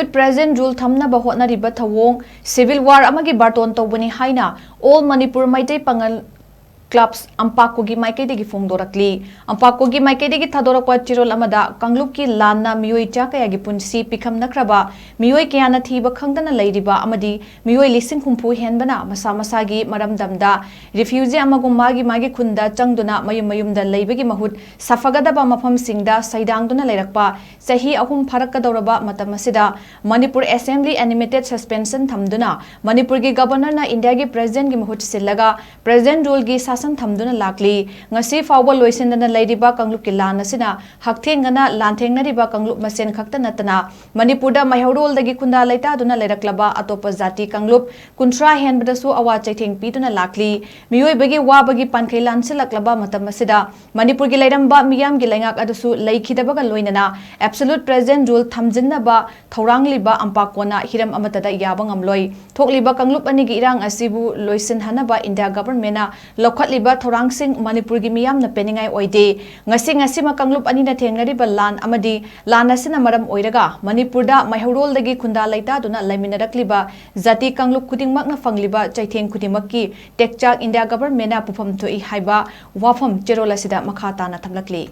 Stupid President Rule Thamnaba Hotnariba Thawong, Civil War Amagi Barton Toubani Haina, all Manipur MEITEI-PANGAL Clubs AMMPACO gi MAIKEIDAGI PHONGDORAKLI AMMPACO gi MAIKEIDAGI THADORAKPA chirol amada kangluk ki lanna mioi cha kaya gi punsi pikham nakraba mioi kayana thiba khangdana leiriba amadi mioi lising khumpu henbana masa masa gi maramdamda refugee amagum magi khunda changduna mayum da leibagi mahut safagadaba mafam singda saidangduna leirakpa sahi ahum pharakadoraba matamasida Manipur Assembly animated suspension thamduna Manipur gi governor na India gi president gi mahut sillaga president rule gi Thamduna lakli ngasi fawba loisindana leiriba kangluk ki lan asina hakthengana lanthengna kangluk masen khakta natana Manipurda maihorol dagi khunda leita duna leiraklaba atopa jati kangluk kuntra henbadasu awa chaitheng piduna lakli mioi bagi wa bagi pankhei lansilaklaba matam asida Manipur gi leiramba miyam gi lengak adusu leikhidabaga loinana absolute president rule thamjinnaba thaurangliba AMMPACO na hiram amatada yaba ngamloi thokliba kangluk ani gi irang asibu loisin hanaba India government na lokhat liba thorang sing Manipur gi miyam na peningai oide ngasi ma kangluk ani na thengnari ba lan amadi lan asina maram oiraga Manipurda maihorol dagi khunda leita duna laiminarakliba jati kangluk khudingmak na fangliba chaitheng khudingmakki tekchak India government na pufam thoi haiba wafam cherola sida makha ta na thamlakli